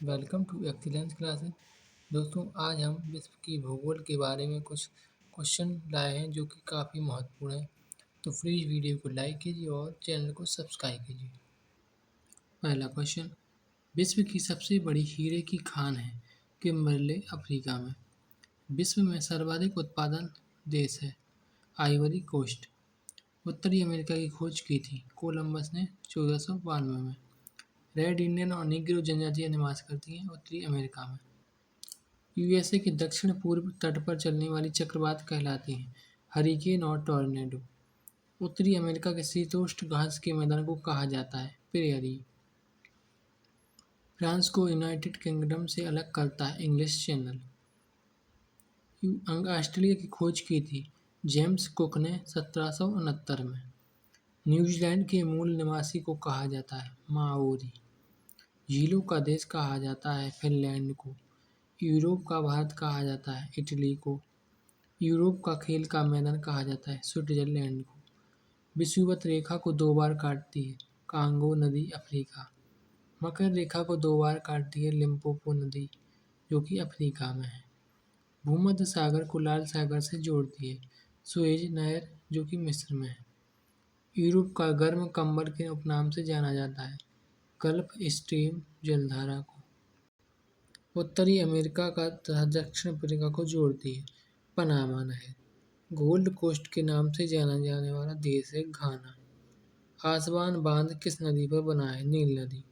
Welcome to excellence classes. दोस्तों, आज हम विश्व की भूगोल के बारे में कुछ क्वेश्चन लाए हैं जो कि काफ़ी महत्वपूर्ण है। तो प्लीज़ वीडियो को लाइक कीजिए और चैनल को सब्सक्राइब कीजिए। पहला क्वेश्चन, विश्व की सबसे बड़ी हीरे की खान है किम्बरले अफ्रीका में। विश्व में सर्वाधिक उत्पादन देश है आइवरी कोस्ट। उत्तरी अमेरिका की खोज की थी कोलंबस ने 1492 में। रेड इंडियन और नीग्रो जनजातियां निवास करती हैं उत्तरी अमेरिका में। यूएसए के दक्षिण पूर्व तट पर चलने वाली चक्रवात कहलाती हैं हरिकेन और टॉर्नेडो। उत्तरी अमेरिका के शीतोष्ण घास के मैदान को कहा जाता है प्रेयरी। फ्रांस को यूनाइटेड किंगडम से अलग करता है इंग्लिश चैनल। ऑस्ट्रेलिया की खोज की थी जेम्स कुक ने 1769 में। न्यूजीलैंड के मूल निवासी को कहा जाता है माओरी। झीलों का देश कहा जाता है फिनलैंड को। यूरोप का भारत कहा जाता है इटली को। यूरोप का खेल का मैदान कहा जाता है स्विट्जरलैंड को। विषुवत रेखा को 2 बार काटती है कांगो नदी अफ्रीका। मकर रेखा को 2 बार काटती है लिम्पोपो नदी जो कि अफ्रीका में है। भूमध्य सागर को लाल सागर से जोड़ती है सुएज नहर जो कि मिस्र में है। यूरोप का गर्म कंबल के उपनाम से जाना जाता है गल्फ स्ट्रीम जलधारा को। उत्तरी अमेरिका का तथा दक्षिण अफ्रीका को जोड़ती है पनामा नहर। गोल्ड कोस्ट के नाम से जाना जाने वाला देश है घाना। आसवान बांध किस नदी पर बना है नील नदी।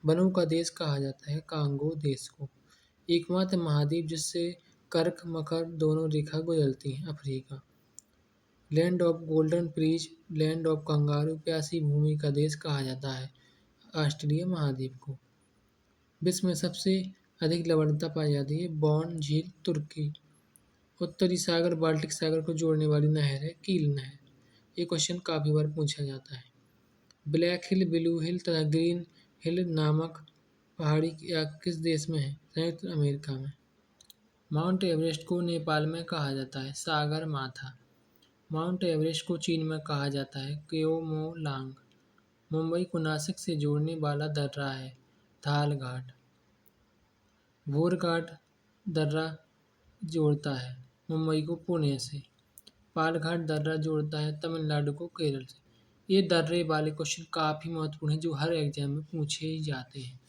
वनों का देश कहा जाता है कांगो देश को। एकमात्र महाद्वीप जिससे कर्क मकर दोनों रेखा गुजरती हैं Africa. Land of golden preach land of kangaroo प्यासी भूमि का देश कहा जाता है ऑस्ट्रेलिया महाद्वीप को। विश्व में सबसे अधिक लवणता पाई जाती है बॉन झील तुर्की। उत्तरी सागर बाल्टिक सागर को जोड़ने वाली नहर है कील नहर। ये क्वेश्चन काफ़ी बार पूछा जाता है। ब्लैक हिल ब्लू हिल तथा ग्रीन हिल नामक पहाड़ी किस देश में है संयुक्त अमेरिका में। माउंट एवरेस्ट को नेपाल में कहा जाता है सागर माथा। माउंट एवरेस्ट को चीन में कहा जाता है क्योमोलांग। मुंबई को नासिक से जोड़ने वाला दर्रा है थाल घाट। भोर घाट दर्रा जोड़ता है मुंबई को पुणे से। पालघाट दर्रा जोड़ता है तमिलनाडु को केरल से। ये दर्रे वाले क्वेश्चन काफ़ी महत्वपूर्ण हैं जो हर एग्जाम में पूछे ही जाते हैं।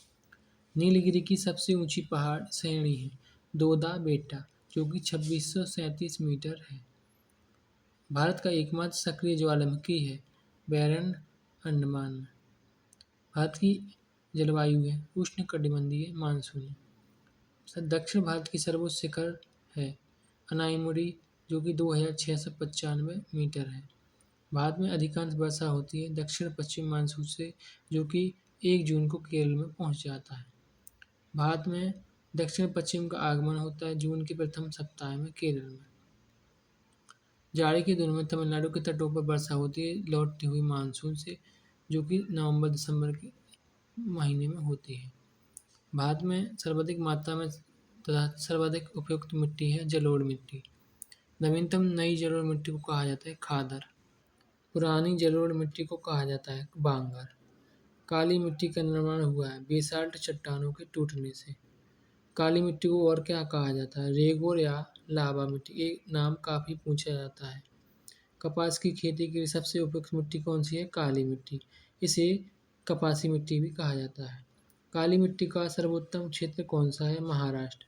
नीलगिरी की सबसे ऊंची पहाड़ श्रेणी है दोदा बेटा जो कि 2637 मीटर है। भारत का एकमात्र सक्रिय ज्वालामुखी है बैरन अंडमान में। भारत की जलवायु है उष्णकटिबंधीय मानसूनी। दक्षिण भारत की सर्वोच्च शिखर है अनाईमुड़ी जो कि 2695 मीटर है। भारत में अधिकांश वर्षा होती है दक्षिण पश्चिम मानसून से जो कि 1 जून को केरल में पहुंच जाता है। भारत में दक्षिण पश्चिम का आगमन होता है जून के प्रथम सप्ताह में केरल में। जाड़े के दिनों में तमिलनाडु के तटों पर वर्षा होती है लौटती हुई मानसून से जो कि नवंबर दिसंबर के महीने में होती है। भारत में सर्वाधिक मात्रा में तथा सर्वाधिक उपयुक्त मिट्टी है जलोढ़ मिट्टी। नवीनतम नई जलोढ़ मिट्टी को कहा जाता है खादर। पुरानी जलोढ़ मिट्टी को कहा जाता है बांगर। काली मिट्टी का निर्माण हुआ है बेसाल्ट चट्टानों के टूटने से। काली मिट्टी को और क्या कहा जाता है रेगोर या लावा मिट्टी। ये नाम काफ़ी पूछा जाता है। कपास की खेती के लिए सबसे उपयुक्त मिट्टी कौन सी है काली मिट्टी। इसे कपासी मिट्टी भी कहा जाता है। काली मिट्टी का सर्वोत्तम क्षेत्र कौन सा है महाराष्ट्र।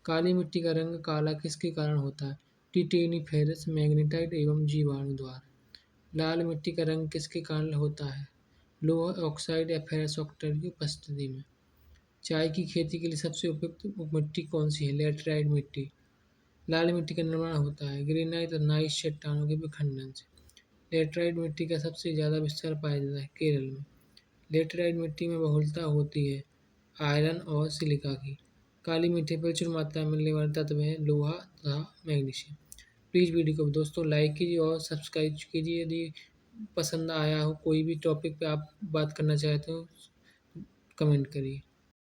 काली मिट्टी का रंग काला किसके कारण होता है टिटेनी फेरस मैग्नेटाइट एवं जीवाणु द्वारा। लाल मिट्टी का रंग किसके कारण होता है लोहा ऑक्साइड या फेरस ऑक्साइड की उपस्थिति में। चाय की खेती के लिए सबसे उपयुक्त मिट्टी कौन सी है लेटराइट मिट्टी। लाल मिट्टी का निर्माण होता है ग्रेनाइट और नाइस चट्टानों के विखंडन से। लेटराइट मिट्टी का सबसे ज़्यादा विस्तार पाया जाता है केरल में। लेटराइट मिट्टी में बहुलता होती है आयरन और सिलिका की। काली मिट्टी पर प्रचुर मात्रा में मिलने वाले तत्व हैं लोहा तथा मैग्नीशियम। प्लीज़ वीडियो को दोस्तों लाइक कीजिए और सब्सक्राइब कीजिए। यदि पसंद आया हो कोई भी टॉपिक पे आप बात करना चाहते हो कमेंट करिए।